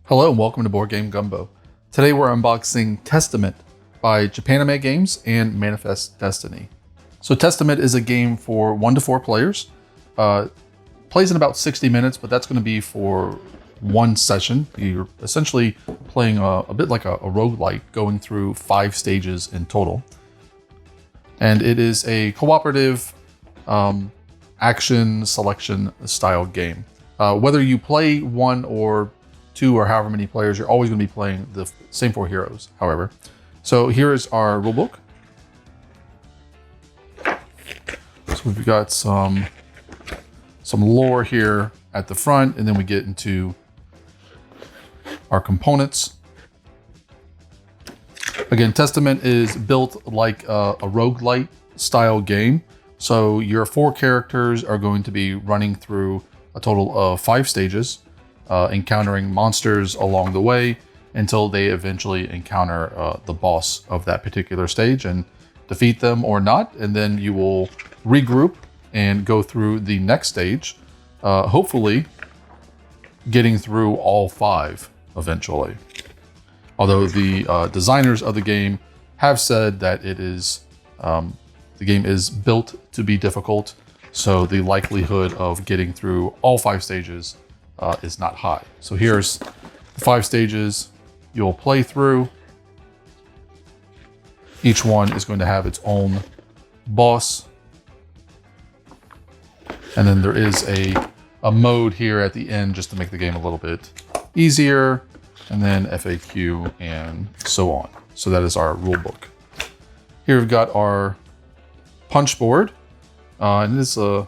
Hello and welcome to Board Game Gumbo. Today we're unboxing Testament by Japanime Games and Manifest Destiny. So Testament is a game for 1 to 4 players. Plays in about 60 minutes, but that's going to be for one session. You're essentially playing a bit like a roguelike, going through 5 stages in total. And it is a cooperative action selection style game. Whether you play 1 or 2 or however many players, you're always going to be playing the same 4 heroes, however. So here is our rulebook. So we've got some lore here at the front, and then we get into our components. Again, Testament is built like a roguelite style game. So your 4 characters are going to be running through a total of 5 stages. Encountering monsters along the way until they eventually encounter the boss of that particular stage and defeat them or not. And then you will regroup and go through the next stage, hopefully getting through all 5 eventually. Although the designers of the game have said that it is the game is built to be difficult, so the likelihood of getting through all 5 stages is not high. So here's the 5 stages you'll play through. Each one is going to have its own boss. And then there is a mode here at the end just to make the game a little bit easier. And then FAQ and so on. So that is our rule book. Here we've got our punch board. And this, the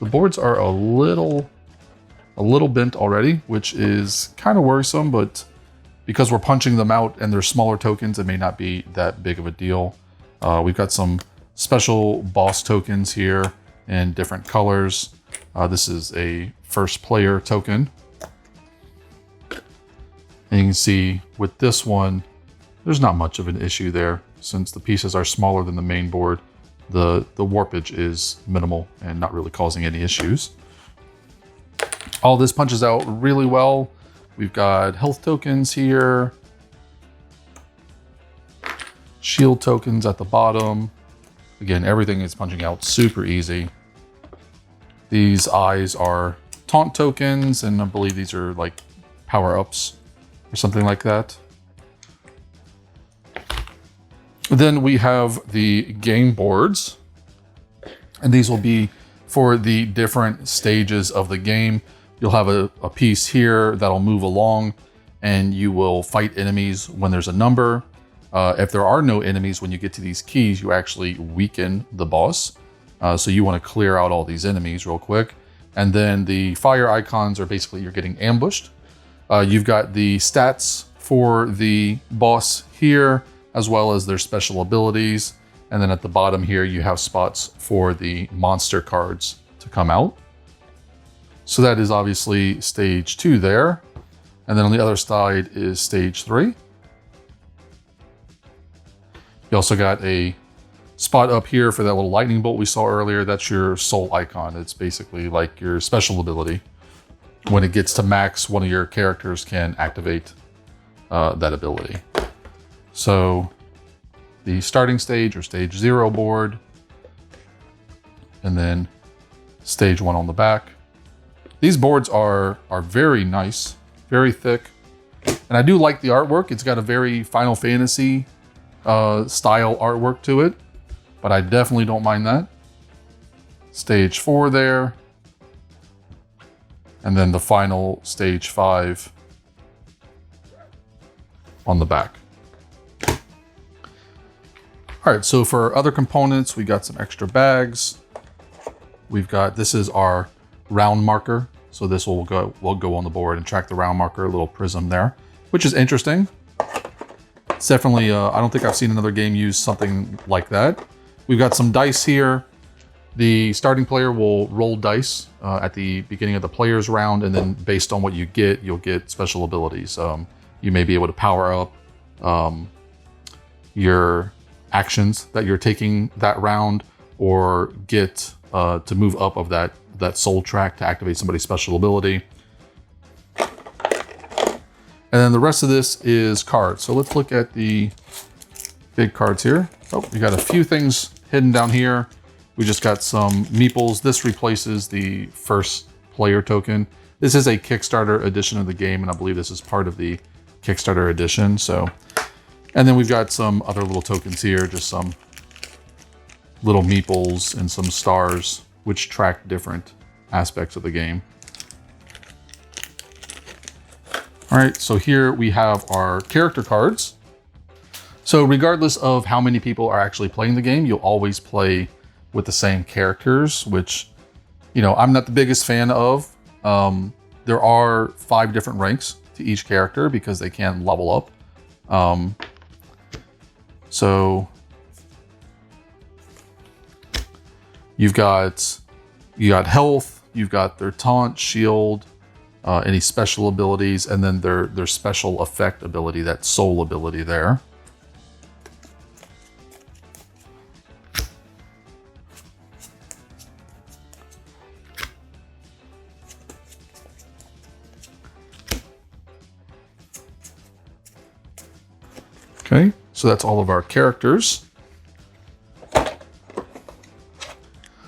boards are a little bent already, which is kind of worrisome, but because we're punching them out and they're smaller tokens, it may not be that big of a deal. We've got some special boss tokens here in different colors. This is a first player token. And you can see with this one, there's not much of an issue there. Since the pieces are smaller than the main board, the warpage is minimal and not really causing any issues. All this punches out really well. We've got health tokens here, shield tokens at the bottom. Again, everything is punching out super easy. These eyes are taunt tokens, and I believe these are like power-ups or something like that. Then we have the game boards, and these will be for the different stages of the game. You'll have a piece here that'll move along, and you will fight enemies when there's a number. If there are no enemies when you get to these keys, you actually weaken the boss. So you want to clear out all these enemies real quick. And then the fire icons are basically you're getting ambushed. You've got the stats for the boss here, as well as their special abilities. And then at the bottom here, you have spots for the monster cards to come out. So that is obviously stage 2 there. And then on the other side is stage 3. You also got a spot up here for that little lightning bolt we saw earlier. That's your soul icon. It's basically like your special ability. When it gets to max, one of your characters can activate that ability. So the starting stage or stage 0 board, and then stage 1 on the back. These boards are very nice, very thick, and I do like the artwork. It's got a very Final Fantasy style artwork to it, but I definitely don't mind that. Stage 4 there, and then the final stage 5 on the back. All right, so for other components, we got some extra bags. We've got, this is our round marker. So this will go on the board and track the round marker, a little prism there, which is interesting. It's definitely, I don't think I've seen another game use something like that. We've got some dice here. The starting player will roll dice at the beginning of the player's round, and then based on what you get, you'll get special abilities. You may be able to power up your actions that you're taking that round, or get to move up of that soul track to activate somebody's special ability. And then the rest of this is cards. So let's look at the big cards here. Oh, we got a few things hidden down here. We just got some meeples. This replaces the first player token. This is a Kickstarter edition of the game, and I believe this is part of the Kickstarter edition. So, and then we've got some other little tokens here, just some little meeples and some stars, which track different aspects of the game. All right, so here we have our character cards. So regardless of how many people are actually playing the game, you'll always play with the same characters, which, you know, I'm not the biggest fan of. There are 5 different ranks to each character because they can level up. So you've got health, you've got their taunt, shield, any special abilities, and then their special effect ability, that soul ability there. Okay, so that's all of our characters.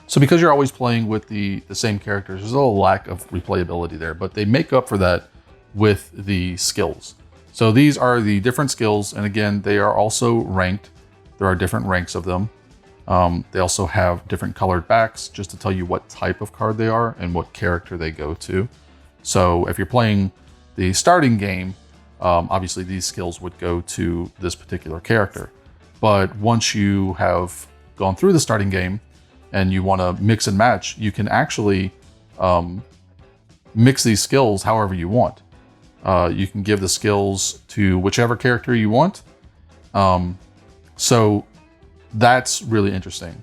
So because you're always playing with the same characters, there's a little lack of replayability there, but they make up for that with the skills. So these are the different skills, and again, they are also ranked. There are different ranks of them. They also have different colored backs just to tell you what type of card they are and what character they go to. So if you're playing the starting game, obviously these skills would go to this particular character. But once you have gone through the starting game and you want to mix and match, you can actually mix these skills however you want. You can give the skills to whichever character you want. So that's really interesting.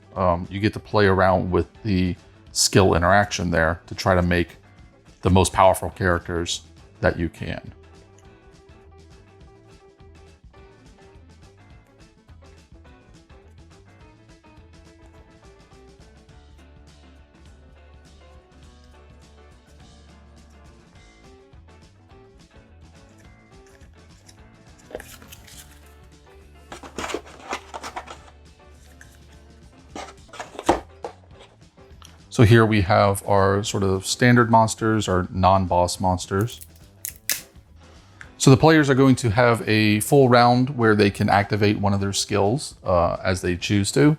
You get to play around with the skill interaction there to try to make the most powerful characters that you can. So here we have our sort of standard monsters, our non-boss monsters. So the players are going to have a full round where they can activate one of their skills as they choose to.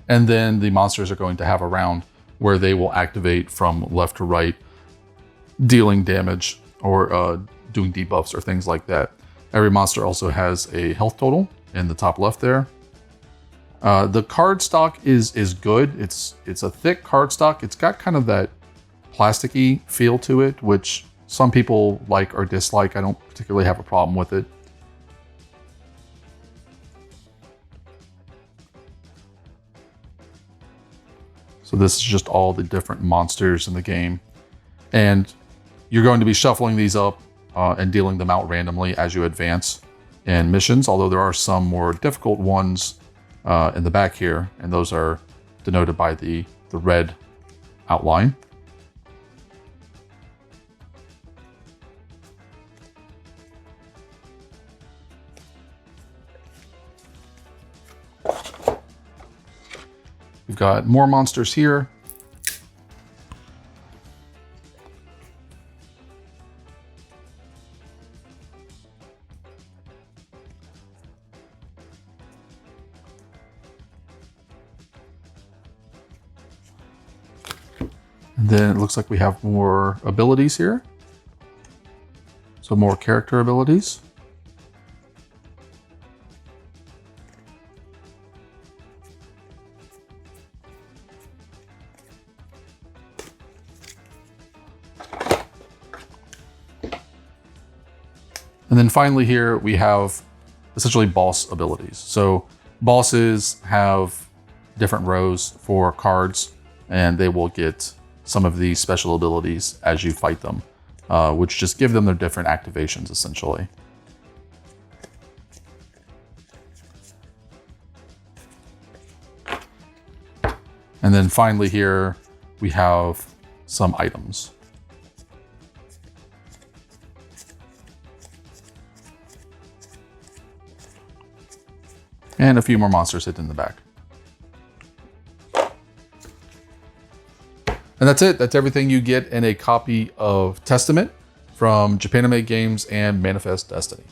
And then the monsters are going to have a round where they will activate from left to right, dealing damage or doing debuffs or things like that. Every monster also has a health total in the top left there. The card stock is good. It's a thick card stock. It's got kind of that plasticky feel to it, which some people like or dislike. I don't particularly have a problem with it. So this is just all the different monsters in the game. And you're going to be shuffling these up and dealing them out randomly as you advance in missions, although there are some more difficult ones in the back here, and those are denoted by the red outline. We've got more monsters here. And then it looks like we have more abilities here. So more character abilities. And then finally here we have essentially boss abilities. So bosses have different rows for cards, and they will get some of these special abilities as you fight them, which just give them their different activations essentially. And then finally here we have some items. And a few more monsters hidden in the back. And that's it. That's everything you get in a copy of Testament from Japanime Games and Manifest Destiny.